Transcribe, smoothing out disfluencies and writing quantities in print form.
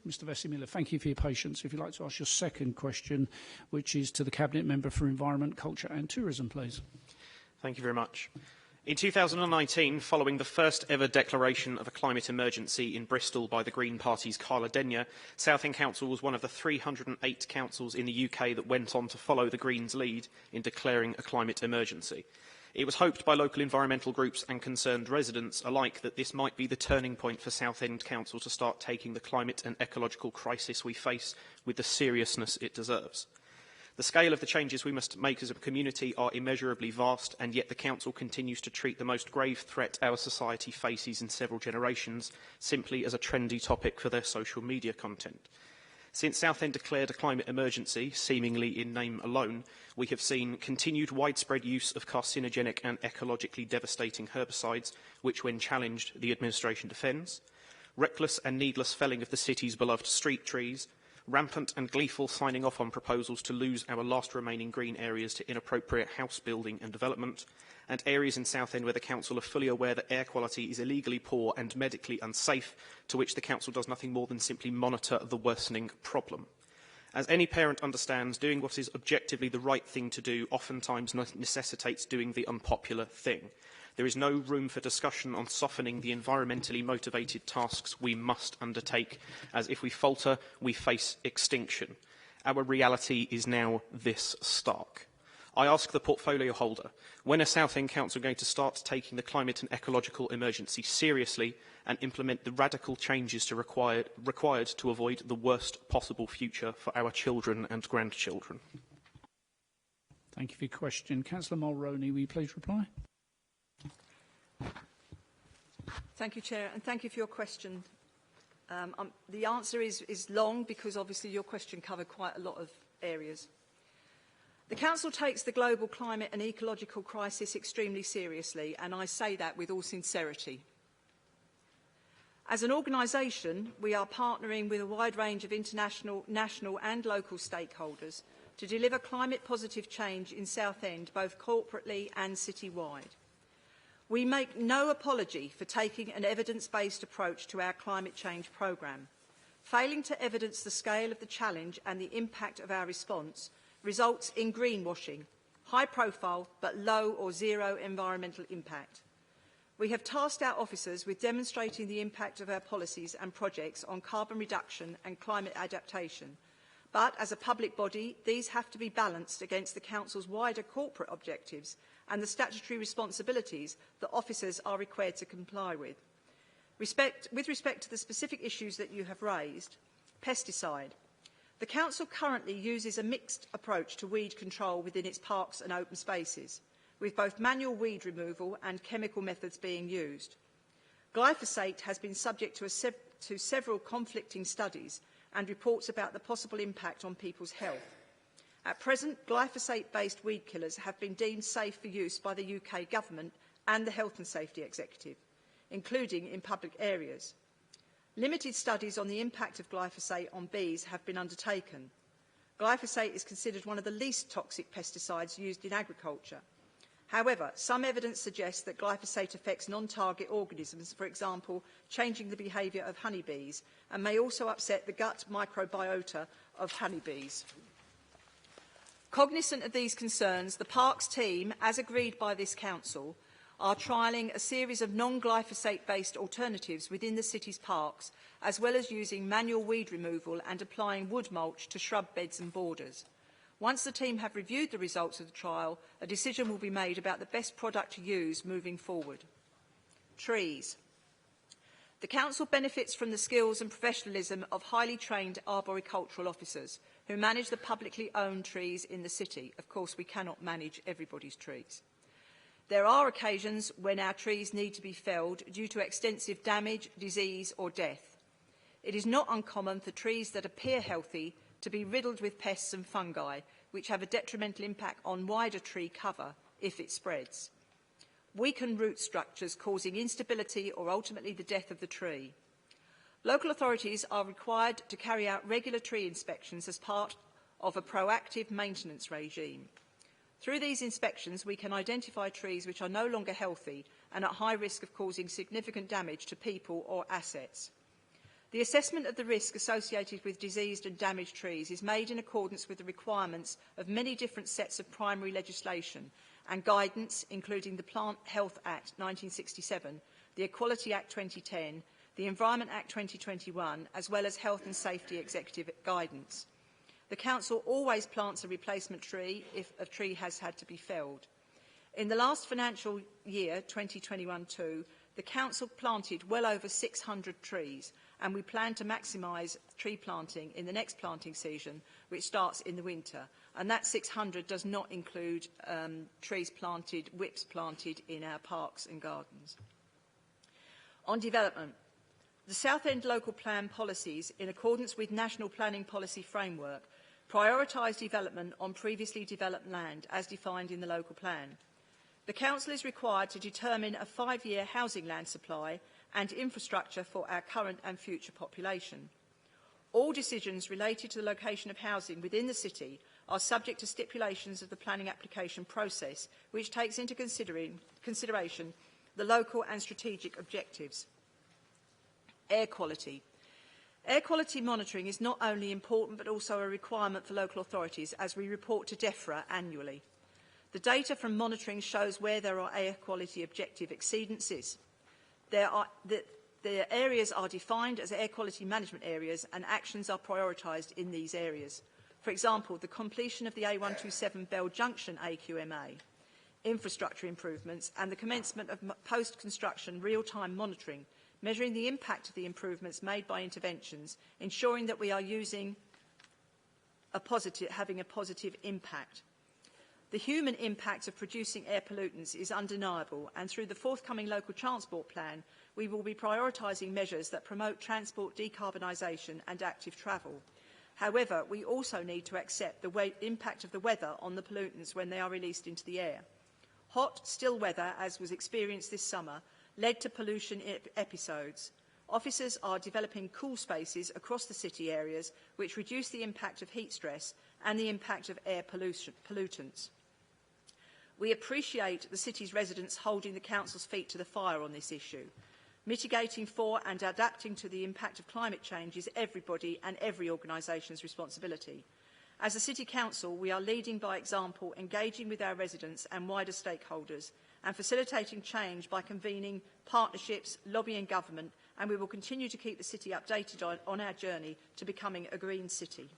Mr Vessey-Miller, thank you for your patience. If you'd like to ask your second question, which is to the Cabinet Member for Environment, Culture and Tourism, please. Thank you very much. In 2019, following the first ever declaration of a climate emergency in Bristol by the Green Party's Carla Denyer, Southend Council was one of the 308 councils in the UK that went on to follow the Greens' lead in declaring a climate emergency. It was hoped by local environmental groups and concerned residents alike that this might be the turning point for Southend Council to start taking the climate and ecological crisis we face with the seriousness it deserves. The scale of the changes we must make as a community are immeasurably vast, and yet the Council continues to treat the most grave threat our society faces in several generations simply as a trendy topic for their social media content. Since Southend declared a climate emergency, seemingly in name alone, we have seen continued widespread use of carcinogenic and ecologically devastating herbicides, which, when challenged, the administration defends, reckless and needless felling of the city's beloved street trees, rampant and gleeful signing off on proposals to lose our last remaining green areas to inappropriate house building and development, and areas in Southend where the Council are fully aware that air quality is illegally poor and medically unsafe, to which the Council does nothing more than simply monitor the worsening problem. As any parent understands, doing what is objectively the right thing to do oftentimes necessitates doing the unpopular thing. There is no room for discussion on softening the environmentally motivated tasks we must undertake, as if we falter, we face extinction. Our reality is now this stark. I ask the portfolio holder, when are Southend Council going to start taking the climate and ecological emergency seriously and implement the radical changes required to avoid the worst possible future for our children and grandchildren? Thank you for your question. Councillor Mulroney, will you please reply? Thank you, Chair, and thank you for your question. The answer is long because obviously your question covered quite a lot of areas. The Council takes the global climate and ecological crisis extremely seriously, and I say that with all sincerity. As an organisation, we are partnering with a wide range of international, national and local stakeholders to deliver climate-positive change in Southend, both corporately and citywide. We make no apology for taking an evidence-based approach to our climate change programme. Failing to evidence the scale of the challenge and the impact of our response results in greenwashing, high profile but low or zero environmental impact. We have tasked our officers with demonstrating the impact of our policies and projects on carbon reduction and climate adaptation. But as a public body, these have to be balanced against the Council's wider corporate objectives and the statutory responsibilities that officers are required to comply with. With respect to the specific issues that you have raised, pesticide. The Council currently uses a mixed approach to weed control within its parks and open spaces, with both manual weed removal and chemical methods being used. Glyphosate has been subject to several conflicting studies and reports about the possible impact on people's health. At present, glyphosate-based weed killers have been deemed safe for use by the UK Government and the Health and Safety Executive, including in public areas. Limited studies on the impact of glyphosate on bees have been undertaken. Glyphosate is considered one of the least toxic pesticides used in agriculture. However, some evidence suggests that glyphosate affects non-target organisms, for example, changing the behaviour of honeybees, and may also upset the gut microbiota of honeybees. Cognizant of these concerns, the Parks team, as agreed by this Council, are trialling a series of non-glyphosate-based alternatives within the city's parks, as well as using manual weed removal and applying wood mulch to shrub beds and borders. Once the team have reviewed the results of the trial, a decision will be made about the best product to use moving forward. Trees. The Council benefits from the skills and professionalism of highly trained arboricultural officers who manage the publicly owned trees in the city. Of course, we cannot manage everybody's trees. There are occasions when our trees need to be felled due to extensive damage, disease or death. It is not uncommon for trees that appear healthy to be riddled with pests and fungi, which have a detrimental impact on wider tree cover if it spreads. Weaken root structures causing instability or ultimately the death of the tree. Local authorities are required to carry out regular tree inspections as part of a proactive maintenance regime. Through these inspections, we can identify trees which are no longer healthy and at high risk of causing significant damage to people or assets. The assessment of the risk associated with diseased and damaged trees is made in accordance with the requirements of many different sets of primary legislation and guidance, including the Plant Health Act 1967, the Equality Act 2010, the Environment Act 2021, as well as Health and Safety Executive Guidance. The Council always plants a replacement tree if a tree has had to be felled. In the last financial year, 2021-2, the Council planted well over 600 trees, and we plan to maximise tree planting in the next planting season, which starts in the winter. And that 600 does not include trees planted, whips planted in our parks and gardens. On development, the Southend local plan policies, in accordance with National Planning Policy Framework, prioritise development on previously developed land as defined in the local plan. The Council is required to determine a 5-year housing land supply and infrastructure for our current and future population. All decisions related to the location of housing within the city are subject to stipulations of the planning application process, which takes into consideration the local and strategic objectives. Air quality. Air quality monitoring is not only important but also a requirement for local authorities, as we report to DEFRA annually. The data from monitoring shows where there are air quality objective exceedances. The areas are defined as air quality management areas and actions are prioritised in these areas. For example, the completion of the A127 Bell Junction AQMA, infrastructure improvements and the commencement of post-construction real-time monitoring, measuring the impact of the improvements made by interventions, ensuring that we are having a positive impact. The human impact of producing air pollutants is undeniable, and through the forthcoming local transport plan, we will be prioritising measures that promote transport decarbonisation and active travel. However, we also need to accept the impact of the weather on the pollutants when they are released into the air. Hot, still weather, as was experienced this summer, led to pollution episodes. Officers are developing cool spaces across the city areas which reduce the impact of heat stress and the impact of air pollutants. We appreciate the city's residents holding the Council's feet to the fire on this issue. Mitigating for and adapting to the impact of climate change is everybody and every organisation's responsibility. As a City Council, we are leading by example, engaging with our residents and wider stakeholders, and facilitating change by convening partnerships, lobbying government, and we will continue to keep the city updated on our journey to becoming a green city.